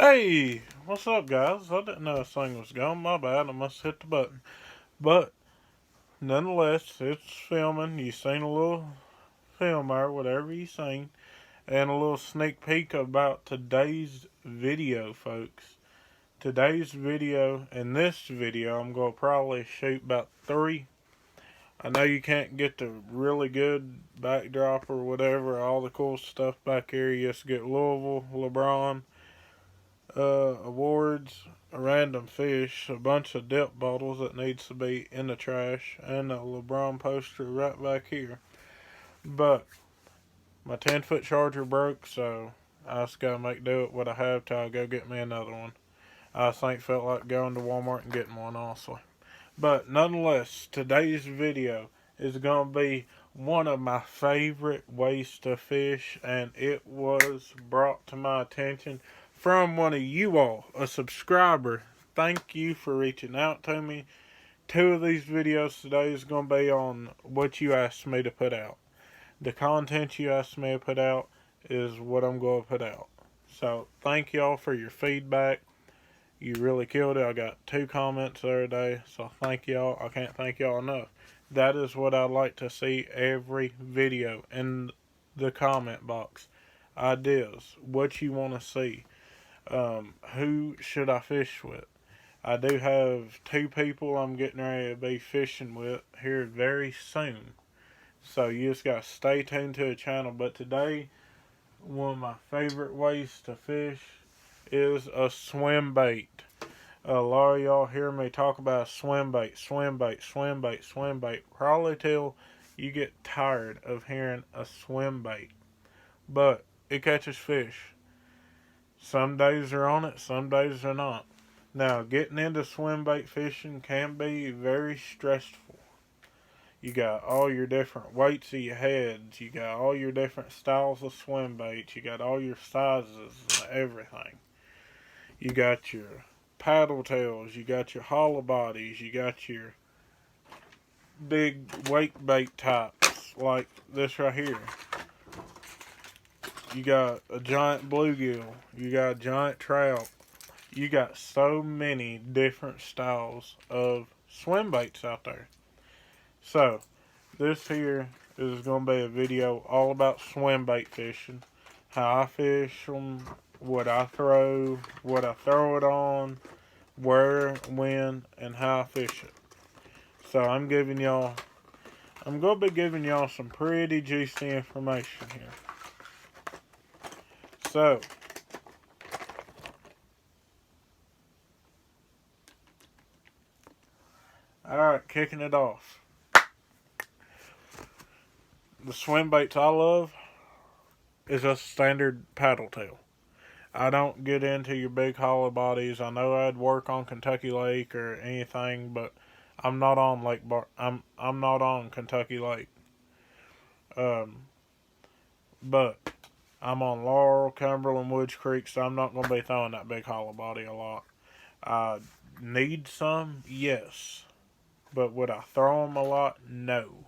Hey, what's up, guys? I didn't know this thing was gone. My bad. I must hit the button. But nonetheless, it's filming. You seen a little film or whatever you seen, and a little sneak peek about today's video, folks. Today's video and this video, I'm gonna probably shoot about three. I know you can't get the really good backdrop or whatever, all the cool stuff back here. You just get Louisville, LeBron, awards, a random fish, a bunch of dip bottles that needs to be in the trash, and a LeBron poster right back here. But my 10-foot charger broke, so I just gotta make do with what I have till I go get me another one. I think felt like going to Walmart and getting one, honestly. But nonetheless, today's video is gonna be one of my favorite ways to fish, and it was brought to my attention from one of you all, a subscriber. Thank you for reaching out to me. Two of these videos today is going to be on what you asked me to put out. The content you asked me to put out is what I'm going to put out. So thank y'all for your feedback. You really killed it. I got 2 comments the other day, so thank y'all. I can't thank y'all enough. That is what I like to see every video in the comment box. Ideas, what you want to see. Who should I fish with? I do have 2 people I'm getting ready to be fishing with here very soon. So you just got to stay tuned to the channel. But today, one of my favorite ways to fish is a swim bait. A lot of y'all hear me talk about swim bait, swim bait, swim bait, swim bait. Probably till you get tired of hearing a swim bait. But it catches fish. Some days are on it, some days are not. Now, getting into swim bait fishing can be very stressful. You got all your different weights of your heads. You got all your different styles of swim baits. You got all your sizes and everything. You got your paddle tails. You got your hollow bodies. You got your big wake bait types like this right here. You got a giant bluegill. You got a giant trout. You got so many different styles of swim baits out there. So, this here is going to be a video all about swim bait fishing. How I fish them, what I throw it on, where, when, and how I fish it. So, I'm going to be giving y'all some pretty juicy information here. So, alright, kicking it off. The swim baits I love is a standard paddle tail. I don't get into your big hollow bodies. I know I'd work on Kentucky Lake or anything, but I'm not on I'm not on Kentucky Lake. But I'm on Laurel, Cumberland, Woods Creek, so I'm not going to be throwing that big hollow body a lot. I need some, yes. But would I throw them a lot? No.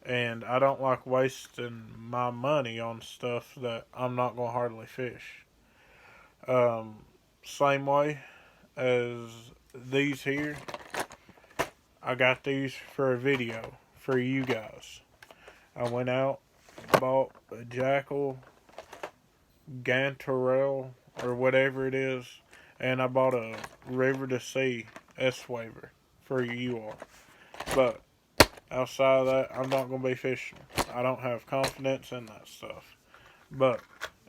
And I don't like wasting my money on stuff that I'm not going to hardly fish. Same way as these here. I got these for a video for you guys. I went out, bought a Jackal Gantarelle or whatever it is, and I bought a River to Sea S-Waver for you all. But outside of that, I'm not going to be fishing. I don't have confidence in that stuff. But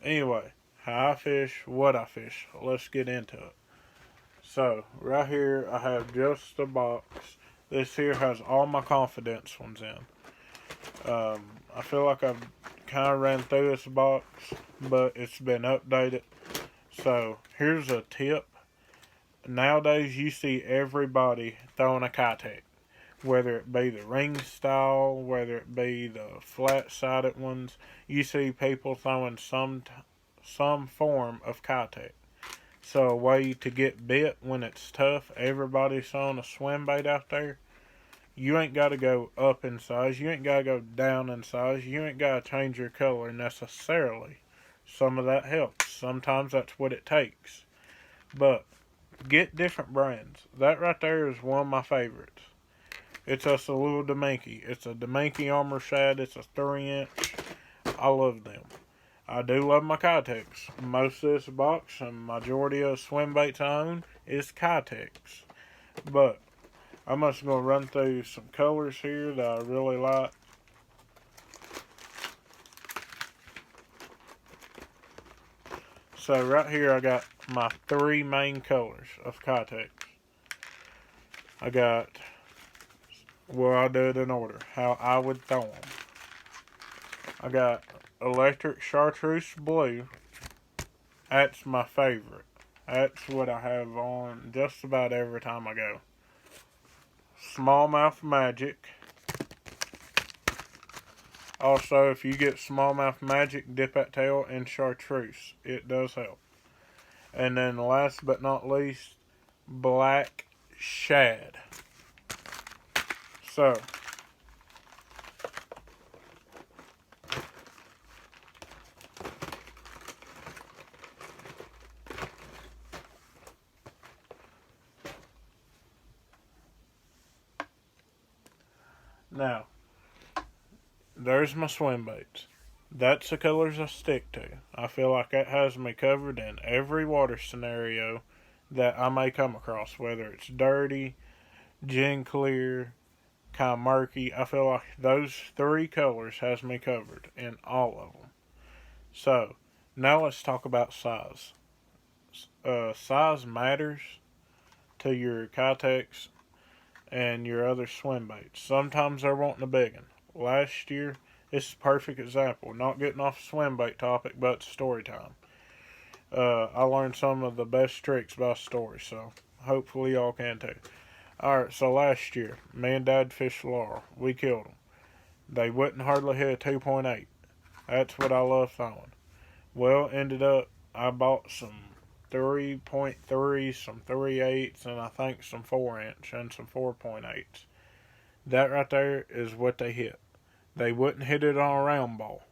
anyway, how I fish, what I fish, let's get into it. So, right here, I have just a box. This here has all my confidence ones in. I feel like I've kind of ran through this box, but it's been updated. So, here's a tip. Nowadays, you see everybody throwing a Kitech. Whether it be the ring style, whether it be the flat-sided ones, you see people throwing some form of Kitech. So a way to get bit when it's tough, everybody's throwing a swim bait out there. You ain't got to go up in size. You ain't got to go down in size. You ain't got to change your color necessarily. Some of that helps. sometimes that's what it takes. But get different brands. That right there is one of my favorites. It's just a little Deminky. It's a Deminky Armor Shad. It's a 3-inch. I love them. I do love my Kitex. Most of this box and majority of swim baits I own is Kitex. But I'm just going to run through some colors here that I really like. So right here I got my 3 main colors of Kitex. I got, well, I'll do it in order, how I would throw them. I got Electric Chartreuse Blue. That's my favorite. That's what I have on just about every time I go. Smallmouth Magic. Also, if you get Smallmouth Magic, dip that tail in Chartreuse. It does help. And then last but not least, Black Shad. So, now, there's my swim baits. That's the colors I stick to. I feel like that has me covered in every water scenario that I may come across, whether it's dirty, gin clear, kind of murky. I feel like those 3 colors has me covered in all of them. So, now let's talk about size. Size matters to your Kitex and your other swim baits. Sometimes they're wanting a big one. Last year, this is a perfect example. Not getting off the swim bait topic, but story time. I learned some of the best tricks by story, so hopefully y'all can too. Alright, so last year, me and Dad fished Laurel. We killed them. They wouldn't hardly hit a 2.8. That's what I love throwing. Well, ended up, I bought some 3.3, some 3/8, and I think some 4-inch and some 4.8s. That right there is what they hit. They wouldn't hit it on a round ball.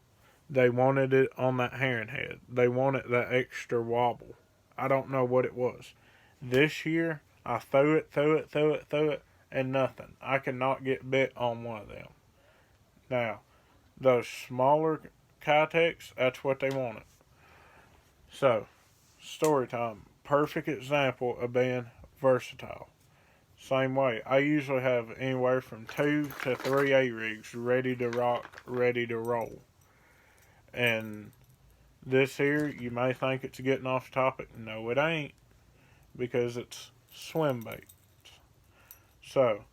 They wanted it on that herring head. They wanted that extra wobble. I don't know what it was. This year, I threw it, and nothing. I cannot get bit on one of them. Now, those smaller Kitex, that's what they wanted. So, story time. Perfect example of being versatile. Same way. I usually have anywhere from 2 to 3 A-rigs ready to rock, ready to roll. And this here, you may think it's getting off topic. No, it ain't. Because it's swim baits. So,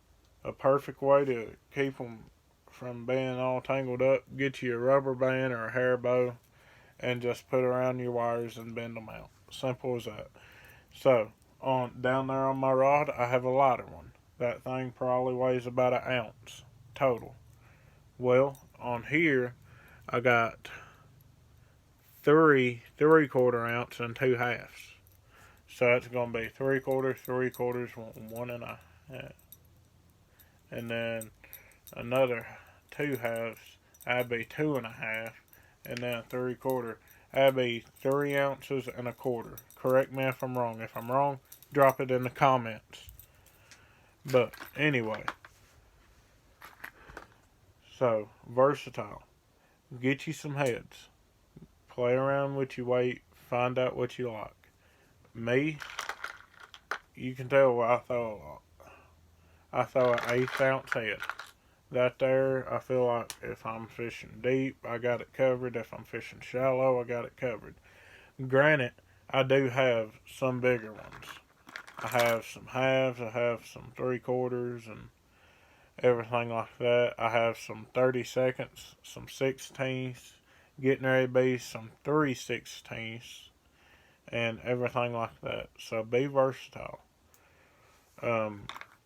a perfect way to keep them from being all tangled up, get you a rubber band or a hair bow and just put around your wires and bend them out. Simple as that. So, down there on my rod, I have a lighter one. That thing probably weighs about an ounce total. Well, on here, I got 3 3/4 ounce and 2 halves. So that's going to be 3/4, 3/4, 1.5. And then another 2 halves, that'd be 2.5. And then 3/4, that'd be 3 ounces and a quarter. Correct me if I'm wrong. If I'm wrong, drop it in the comments. But anyway, so versatile. Get you some heads. Play around with your weight. Find out what you like. Me, you can tell I throw a lot. I throw an 1/8 ounce head. That there, I feel like if I'm fishing deep, I got it covered. If I'm fishing shallow, I got it covered. Granted, I do have some bigger ones. I have some halves, I have some 3/4 and everything like that. I have some 32nds, some 16ths, getting ready to be some 3/16ths, and everything like that. So be versatile.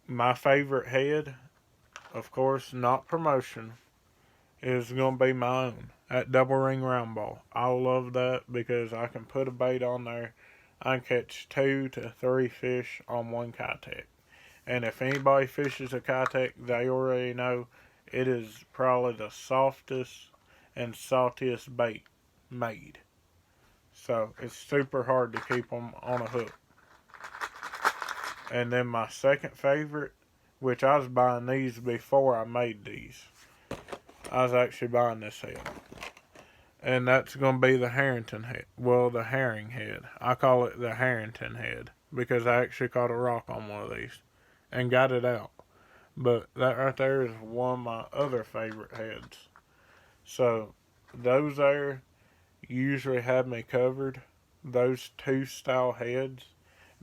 My favorite head, of course, not promotion, is going to be my own. That double ring round ball. I love that because I can put a bait on there. I can catch 2 to 3 fish on one Kitex. And if anybody fishes a Kitex, they already know it is probably the softest and saltiest bait made. So it's super hard to keep them on a hook. And then my second favorite, which I was buying these before I made these. I was actually buying this head. And that's going to be the Harrington head. Well, the herring head. I call it the Harrington head because I actually caught a rock on one of these and got it out. But that right there is one of my other favorite heads. So those there usually have me covered, those two style heads,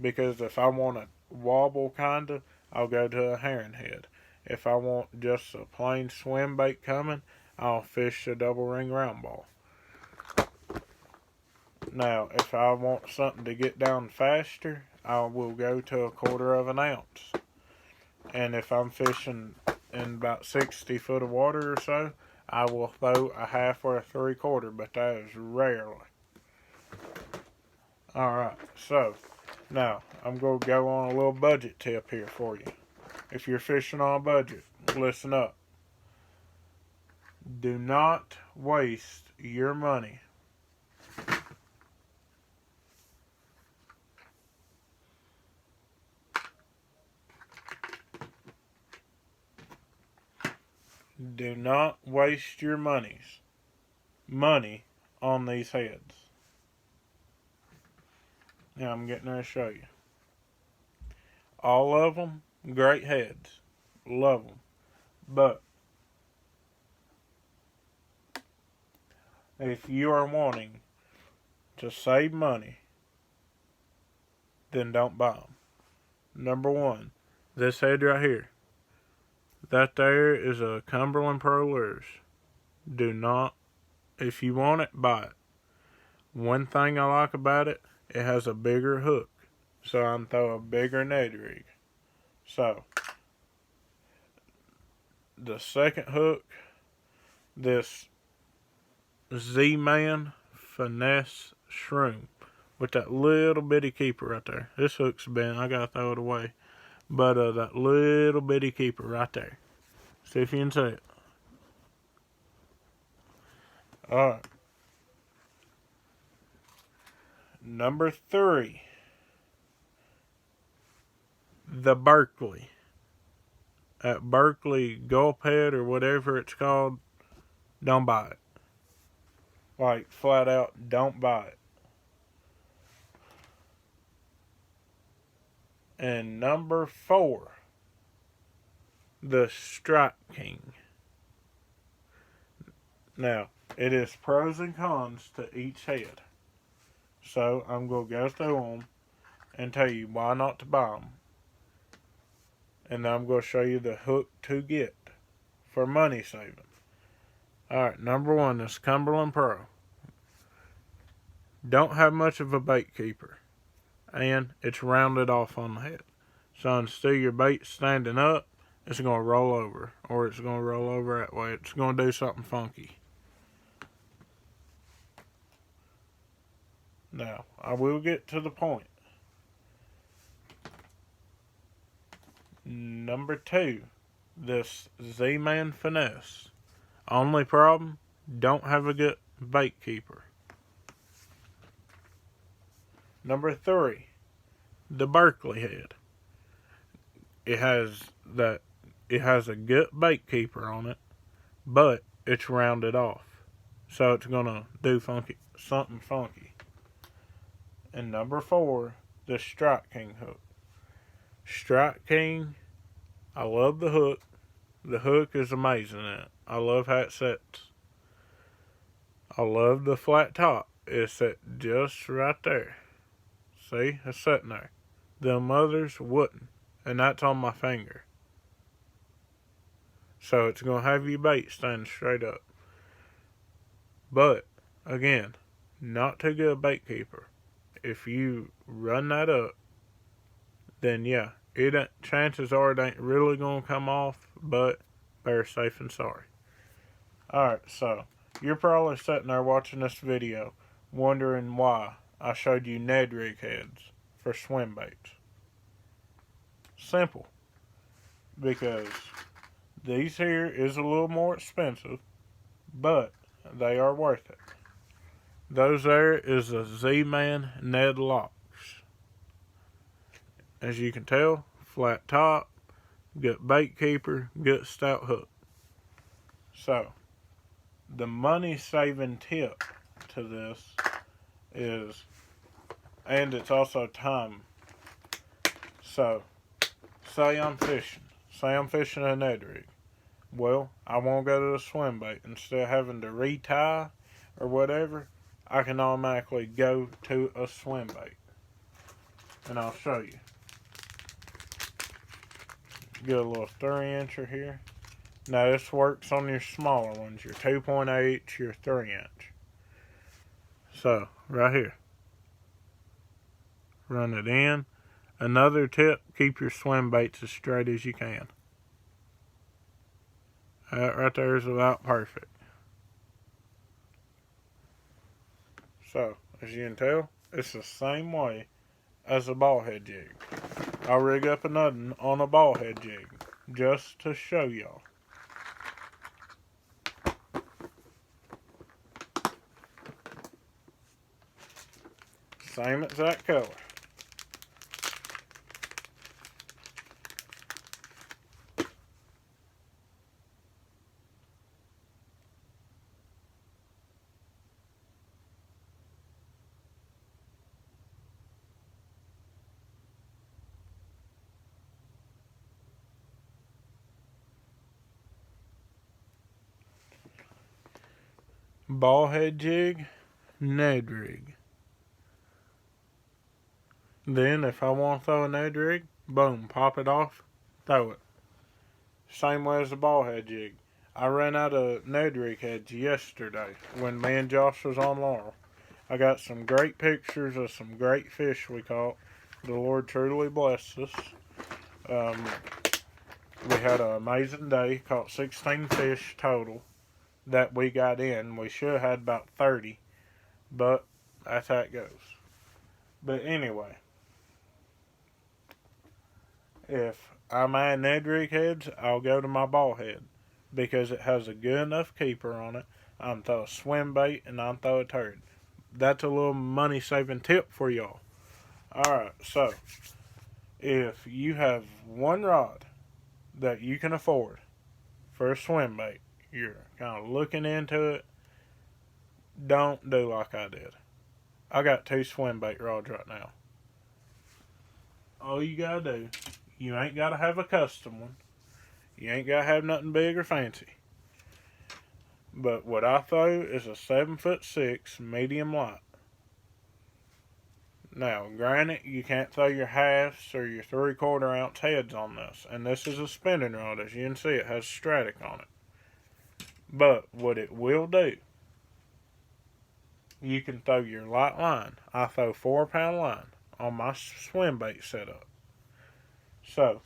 because if I want a wobble kinda, I'll go to a herring head. If I want just a plain swim bait coming, I'll fish a double ring round ball. Now, if I want something to get down faster, I will go to a 1/4 of an ounce. And if I'm fishing in about 60 foot of water or so, I will throw a 1/2 or a 3/4, but that is rarely. Alright, so now I'm going to go on a little budget tip here for you. If you're fishing on a budget, listen up. Do not waste your money. Do not waste your money on these heads. Now I'm getting ready to show you. All of them, great heads. Love them. But if you are wanting to save money, then don't buy them. Number one, this head right here. That there is a Cumberland Pro Lures. Do not, if you want it, buy it. One thing I like about it, it has a bigger hook. So I can throw a bigger Ned rig. So, the second hook, this Z-Man Finesse Shroom with that little bitty keeper right there. This hook's bent, I gotta throw it away. But that little bitty keeper right there. See if you can see it. Alright. Number 3. The Berkeley. At Berkeley Gulphead or whatever it's called, don't buy it. Like, flat out, don't buy it. And number 4, the Strike King. Now, it is pros and cons to each head. So, I'm going to go through them and tell you why not to buy them. And then I'm going to show you the hook to get for money saving. Alright, number 1 is Cumberland Pro. Don't have much of a bait keeper. And it's rounded off on the head. So instead of your bait standing up, it's going to roll over. Or it's going to roll over that way. It's going to do something funky. Now, I will get to the point. Number 2, this Z-Man Finesse. Only problem, don't have a good bait keeper. Number 3, the Berkeley head. It has a good bait keeper on it, but it's rounded off. So it's gonna do something funky. And number 4, the Strike King hook. Strike King, I love the hook. The hook is amazing in it. I love how it sets. I love the flat top. It's set just right there. See, it's sitting there. Them others wouldn't. And that's on my finger. So it's going to have your bait standing straight up. But, again, not too good a bait keeper. If you run that up, then yeah, chances are it ain't really going to come off, but better safe than sorry. Alright, so, you're probably sitting there watching this video, wondering why I showed you Ned rig heads for swim baits. Simple. Because these here is a little more expensive, but they are worth it. Those there is a Z-Man Ned Locks. As you can tell, flat top, good bait keeper, good stout hook. So, the money saving tip to this is, and it's also time. So, say I'm fishing a Ned rig. Well, I want to go to the swim bait. Instead of having to retie or whatever, I can automatically go to a swim bait. And I'll show you. Get a little 3-incher here. Now this works on your smaller ones, your 2.8, your 3-inch. So, right here. Run it in. Another tip, keep your swim baits as straight as you can. That right there is about perfect. So, as you can tell, it's the same way as a ball head jig. I'll rig up another on a ball head jig just to show y'all. Same exact color. Ball head jig, Ned rig. Then if I want to throw a Ned rig, boom, pop it off, throw it. Same way as the ball head jig. I ran out of Ned rig heads yesterday when me and Josh was on Laurel. I got some great pictures of some great fish we caught. The Lord truly blessed us. We had an amazing day. Caught 16 fish total that we got in. We should have had about 30, but that's how it goes. But anyway, if I'm at Ned rig heads, I'll go to my ball head because it has a good enough keeper on it. I'm throw a swim bait and I'm throw a turd. That's a little money saving tip for y'all. Alright, so if you have one rod that you can afford for a swim bait, you're kind of looking into it, don't do like I did. I got 2 swim bait rods right now. All you gotta do, you ain't gotta have a custom one. You ain't gotta have nothing big or fancy. But what I throw is a 7'6" medium light. Now, granted, you can't throw your halves or your 3/4 ounce heads on this. And this is a spinning rod. As you can see, it has static on it. But what it will do, you can throw your light line. I throw 4-pound line on my swim bait setup. So,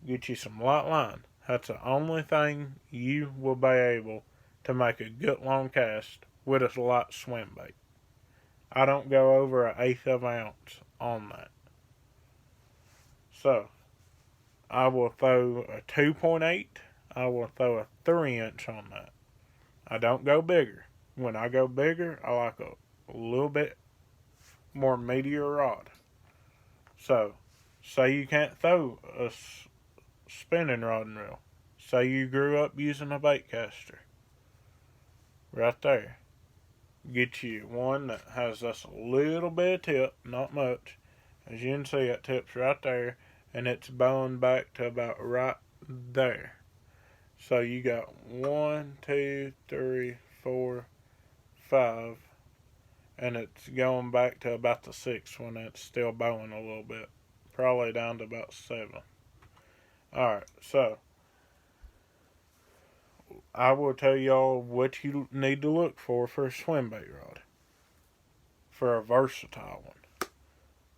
get you some light line. That's the only thing you will be able to make a good long cast with a light swim bait. I don't go over 1/8 of an ounce on that. So, I will throw a 2.8. I will throw a 3-inch on that. I don't go bigger. When I go bigger, I like a little bit more meatier rod. So, say you can't throw a spinning rod and reel. Say you grew up using a bait caster. Right there. Get you one that has just a little bit of tip, not much. As you can see, it tip's right there, and it's bowing back to about right there. So you got 1, 2, 3, 4, 5, and it's going back to about the 6th when it's still bowing a little bit. Probably down to about 7. Alright, so I will tell y'all what you need to look for a swim bait rod. For a versatile one.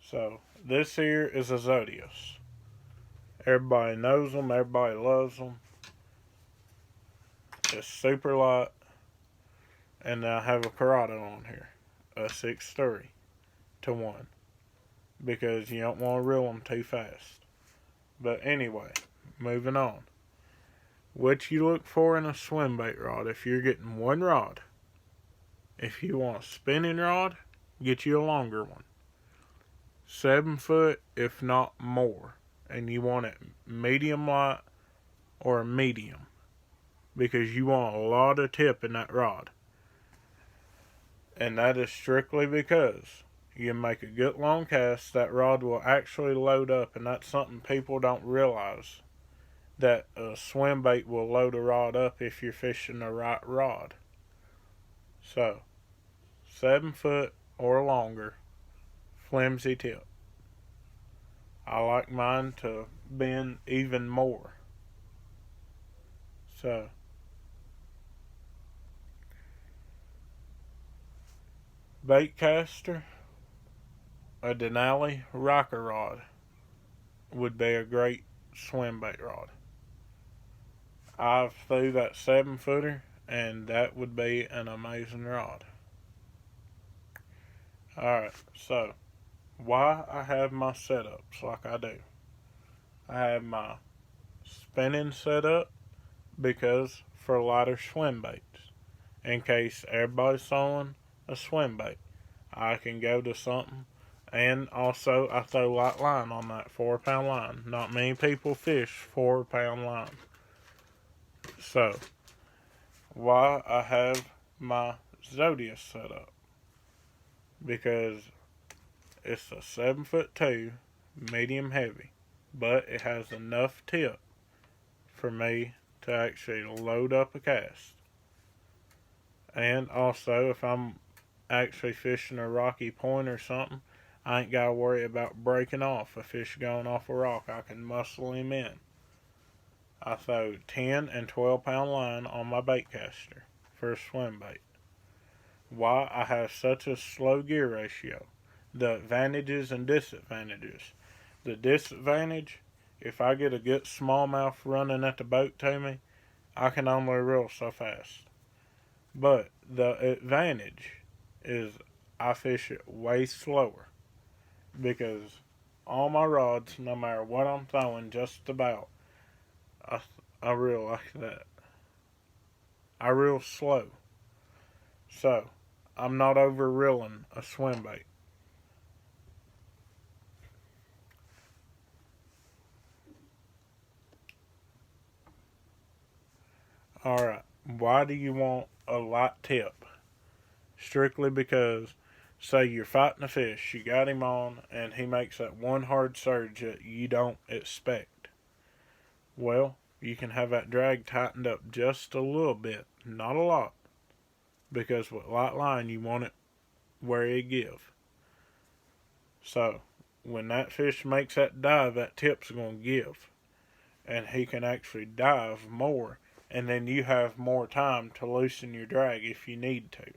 So, this here is a Zodius. Everybody knows them, everybody loves them. It's super light. And I have a Corrado on here. A 6'3" to 1. Because you don't want to reel them too fast. But anyway, moving on. What you look for in a swim bait rod, if you're getting one rod, If you want a spinning rod, get you a longer one. 7 foot, if not more. And you want it medium light or medium, because you want a lot of tip in that rod. And that is strictly because you make a good long cast, that rod will actually load up, and that's something people don't realize. That a swim bait will load a rod up if you're fishing the right rod. So, 7 foot or longer, flimsy tip. I like mine to bend even more. So, bait caster, a Denali rocker rod would be a great swim bait rod. I've threw that 7 footer, and that would be an amazing rod. Alright, so why I have my setups like I do. I have my spinning setup because for lighter swim baits. In case everybody's throwing a swim bait, I can go to something. And also, I throw light line on that 4 pound line. Not many people fish 4 pound line. So, why I have my Zodius set up? Because it's a 7'2", medium heavy, but it has enough tip for me to actually load up a cast. And also, if I'm actually fishing a rocky point or something, I ain't got to worry about breaking off. A fish going off a rock, I can muscle him in. I throw 10 and 12 pound line on my bait caster for a swim bait. Why I have such a slow gear ratio. The advantages and disadvantages. The disadvantage, if I get a good smallmouth running at the boat to me, I can only reel so fast. But the advantage is I fish it way slower, because all my rods, no matter what I'm throwing, just about, I reel like that. I reel slow. So, I'm not over reeling a swim bait. Alright, why do you want a light tip? Strictly because, say you're fighting a fish, you got him on, and he makes that one hard surge that you don't expect. Well, you can have that drag tightened up just a little bit, not a lot, because with light line you want it where it give. So, when that fish makes that dive, that tip's going to give, and he can actually dive more, and then you have more time to loosen your drag if you need to.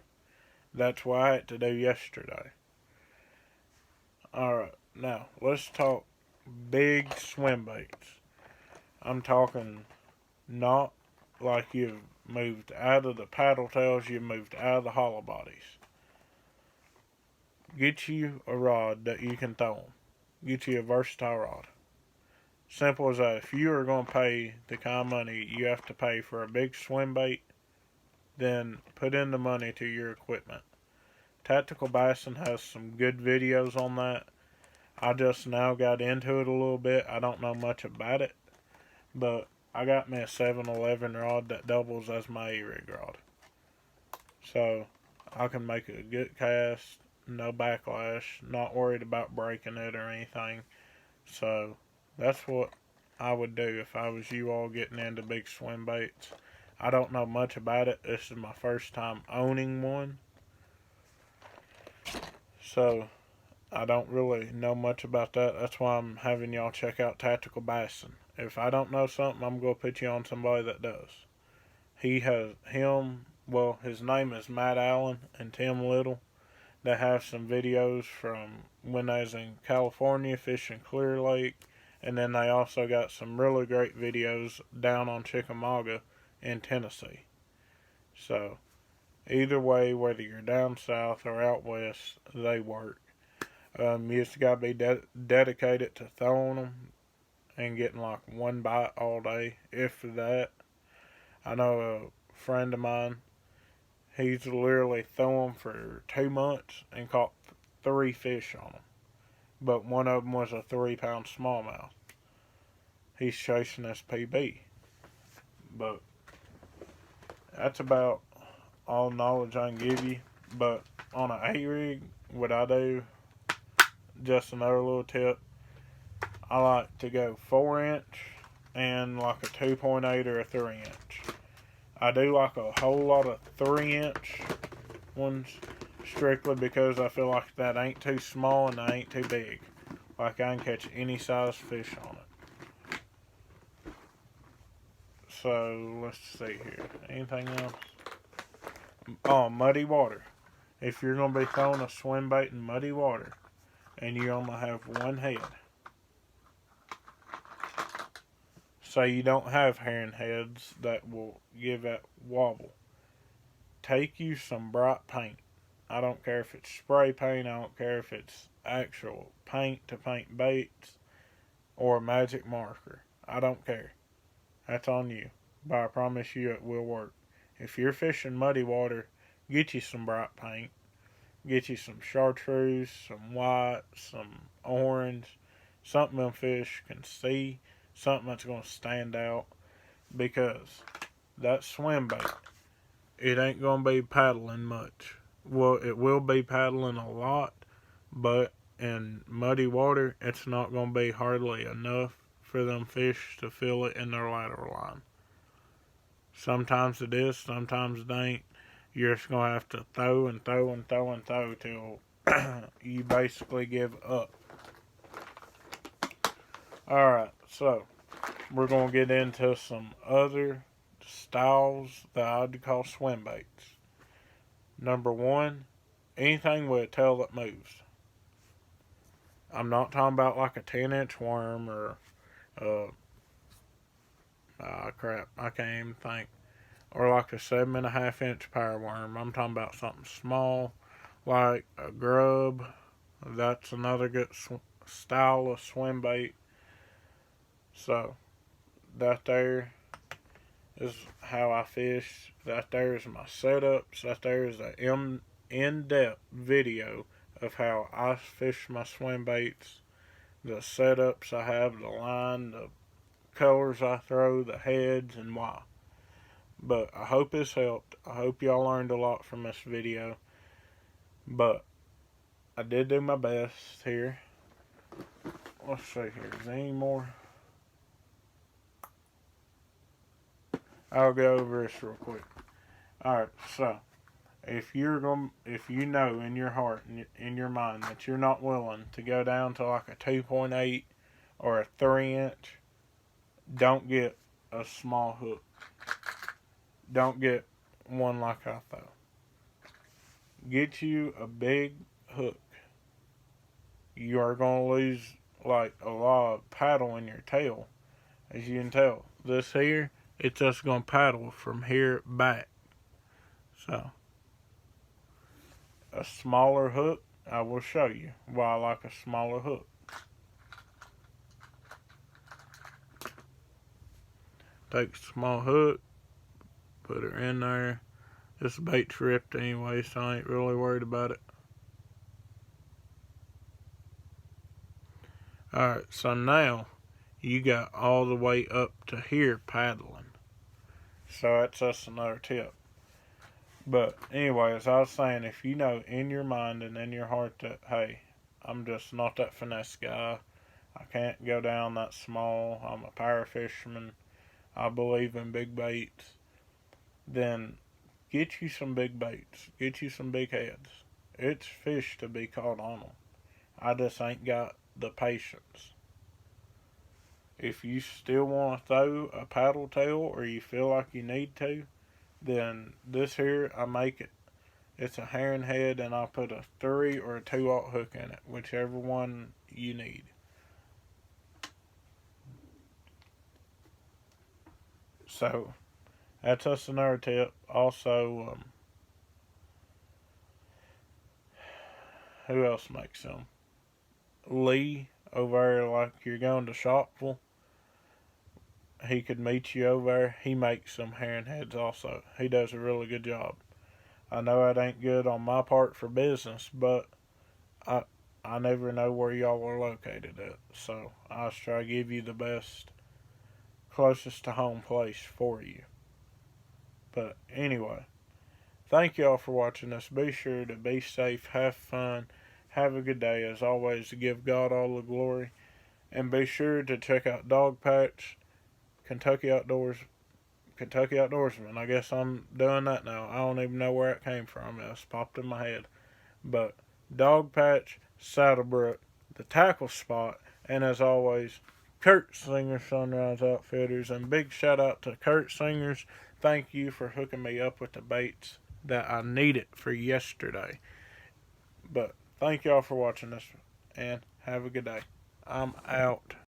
That's what I had to do yesterday. Alright, now let's talk big swim baits. I'm talking not like you've moved out of the paddle tails, you've moved out of the hollow bodies. Get you a rod that you can throw them. Get you a versatile rod. Simple as that. If you are going to pay the kind of money you have to pay for a big swim bait, then put in the money to your equipment. Tactical Bassin has some good videos on that. I just now got into it a little bit. I don't know much about it, but I got me a 7-Eleven rod that doubles as my E-rig rod. So I can make a good cast, no backlash, not worried about breaking it or anything. So that's what I would do if I was you all getting into big swim baits. I don't know much about it. This is my first time owning one. So I don't really know much about that. That's why I'm having y'all check out Tactical Bassin. If I don't know something, I'm going to put you on somebody that does. His name is Matt Allen and Tim Little. They have some videos from when I was in California fishing Clear Lake. And then they also got some really great videos down on Chickamauga in Tennessee. So, either way, whether you're down south or out west, they work. You just gotta be dedicated to throwing them and getting like one bite all day, if that. I know a friend of mine, He's literally thrown for 2 months and caught 3 fish on them. But one of them was a 3 pound smallmouth. He's chasing this PB. But that's about all knowledge I can give you. But on an 8 rig, what I do, just another little tip, I like to go 4 inch and like a 2.8 or a 3 inch. I do like a whole lot of 3 inch ones strictly because I feel like that ain't too small and that ain't too big. Like I can catch any size fish on it. So let's see here. Anything else? Oh, muddy water. If you're going to be throwing a swim bait in muddy water and you only have one head, say you don't have herring heads that will give that wobble, take you some bright paint. I don't care if it's spray paint, I don't care if it's actual paint to paint baits or a magic marker. I don't care. That's on you. But I promise you it will work. If you're fishing muddy water, get you some bright paint. Get you some chartreuse, some white, some orange, something them fish can see, something that's going to stand out. Because that swim bait, it ain't going to be paddling much. Well, it will be paddling a lot, but in muddy water, it's not going to be hardly enough for them fish to feel it in their lateral line. Sometimes it is, sometimes it ain't. You're just going to have to throw and throw and throw and throw till you basically give up. Alright, so we're going to get into some other styles that I'd call swim baits. Number one, anything with a tail that moves. I'm not talking about like a 10-inch worm or crap, I can't even think. Or like a 7.5-inch power worm. I'm talking about something small, like a grub. That's another good style of swim bait. So, that there is how I fish. That there is my setups. That there is an in-depth video of how I fish my swim baits. The setups I have, the line, the colors I throw, the heads, and why. But I hope this helped. I hope y'all learned a lot from this video. But I did do my best here. Let's see here. Is there any more? I'll go over this real quick. Alright, so if you know in your heart and in your mind that you're not willing to go down to like a 2.8 or a 3-inch, don't get a small hook. Don't get one like I throw. Get you a big hook. You are going to lose like a lot of paddle in your tail. As you can tell, this here, it's just going to paddle from here back. So, a smaller hook, I will show you why I like a smaller hook. Take a small hook, put her in there. This bait's ripped anyway, so I ain't really worried about it. Alright, so now you got all the way up to here paddling. So that's just another tip. But anyway, as I was saying, if you know in your mind and in your heart that, hey, I'm just not that finesse guy, I can't go down that small, I'm a power fisherman, I believe in big baits, then get you some big baits. Get you some big heads. It's fish to be caught on them. I just ain't got the patience. If you still want to throw a paddle tail or you feel like you need to, then this here, I make it. It's a herring head and I put a 3 or a 2/0 hook in it, whichever one you need. So, that's just another tip. Also, who else makes them? Lee over there, like you're going to Shopville. He could meet you over there. He makes some herring heads also. He does a really good job. I know it ain't good on my part for business, but I I never know where y'all are located at. So I'll try to give you the best, closest to home place for you. But anyway, thank y'all for watching us. Be sure to be safe, have fun, have a good day. As always, give God all the glory. And be sure to check out Dog Patch, Kentucky Outdoors, Kentucky Outdoorsman. I guess I'm doing that now. I don't even know where it came from. It just popped in my head. But Dog Patch, Saddlebrook, the tackle spot, and as always, Kurt Singer Sunrise Outfitters. And big shout out to Kurt Singers. Thank you for hooking me up with the baits that I needed for yesterday. But thank y'all for watching this, and have a good day. I'm out.